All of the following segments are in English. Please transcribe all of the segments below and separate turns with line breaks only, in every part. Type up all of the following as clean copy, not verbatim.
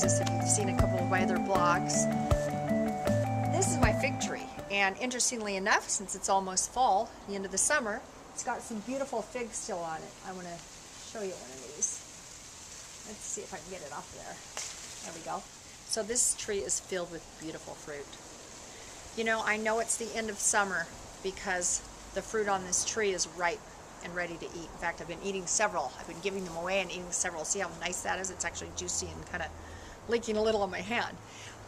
Jesus, if you've seen a couple of my other blogs. This is my fig tree, and interestingly enough, since it's almost fall, the end of the summer, it's got some beautiful figs still on it. I want to show you one of these. Let's see if I can get it off there. There we go. So this tree is filled with beautiful fruit. You know, I know it's the end of summer because the fruit on this tree is ripe and ready to eat. In fact, I've been eating several. I've been giving them away and eating several. See how nice that is? It's actually juicy and kind of leaking a little on my hand.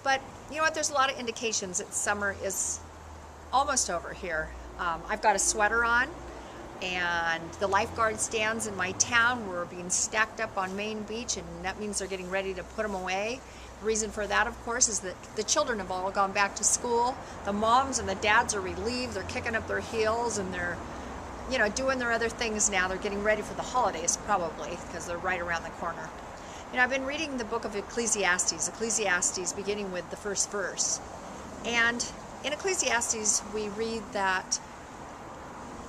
But you know what? There's a lot of indications that summer is almost over here. I've got a sweater on, and the lifeguard stands in my town were being stacked up on Main Beach, and that means they're getting ready to put them away. The reason for that, of course, is that the children have all gone back to school. The moms and the dads are relieved. They're kicking up their heels, and they're, you know, doing their other things now. They're getting ready for the holidays, probably, because they're right around the corner. You know, I've been reading the book of Ecclesiastes, beginning with the first verse. And in Ecclesiastes, we read that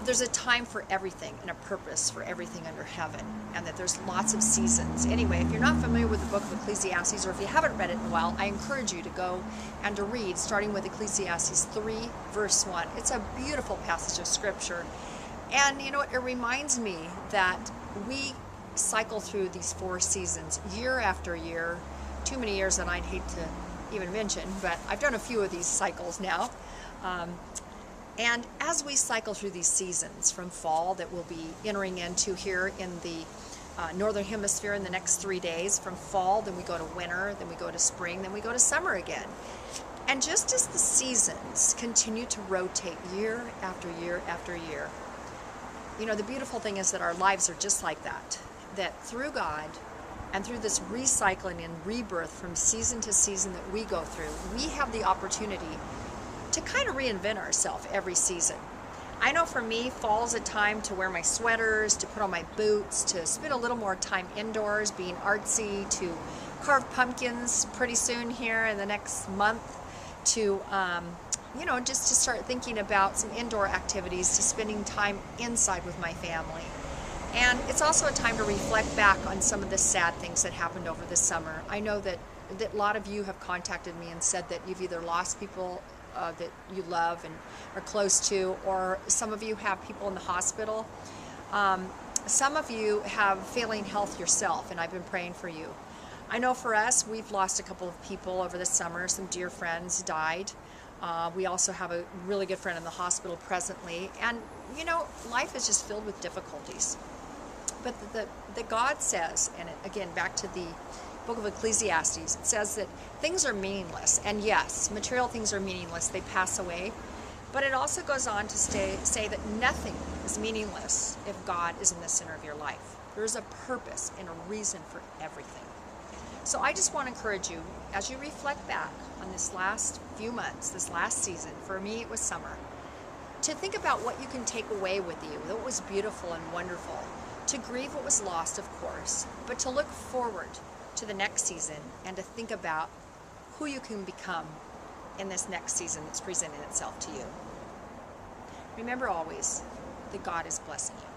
there's a time for everything and a purpose for everything under heaven, and that there's lots of seasons. Anyway, if you're not familiar with the book of Ecclesiastes, or if you haven't read it in a while, I encourage you to go and to read, starting with Ecclesiastes 3, verse 1. It's a beautiful passage of scripture. And you know what? It reminds me that we cycle through these 4 seasons year after year. Too many years that I'd hate to even mention, but I've done a few of these cycles now. And as we cycle through these seasons from fall that we'll be entering into here in the northern hemisphere in the next 3 days, from fall, then we go to winter, then we go to spring, then we go to summer again. And just as the seasons continue to rotate year after year after year, you know, the beautiful thing is that our lives are just like that. That through God and through this recycling and rebirth from season to season that we go through, we have the opportunity to kind of reinvent ourselves every season. I know for me, fall's a time to wear my sweaters, to put on my boots, to spend a little more time indoors being artsy, to carve pumpkins pretty soon here in the next month, to you know, just to start thinking about some indoor activities, to spending time inside with my family. And it's also a time to reflect back on some of the sad things that happened over the summer. I know that a lot of you have contacted me and said that you've either lost people that you love and are close to, or some of you have people in the hospital. Some of you have failing health yourself, and I've been praying for you. I know for us, we've lost a couple of people over the summer. Some dear friends died. We also have a really good friend in the hospital presently. And, you know, life is just filled with difficulties. But the God says, and again, back to the book of Ecclesiastes, it says that things are meaningless. And yes, material things are meaningless. They pass away. But it also goes on to say that nothing is meaningless if God is in the center of your life. There is a purpose and a reason for everything. So I just want to encourage you, as you reflect back on this last few months, this last season, for me it was summer, to think about what you can take away with you, that was beautiful and wonderful, to grieve what was lost, of course, but to look forward to the next season and to think about who you can become in this next season that's presenting itself to you. Remember always that God is blessing you.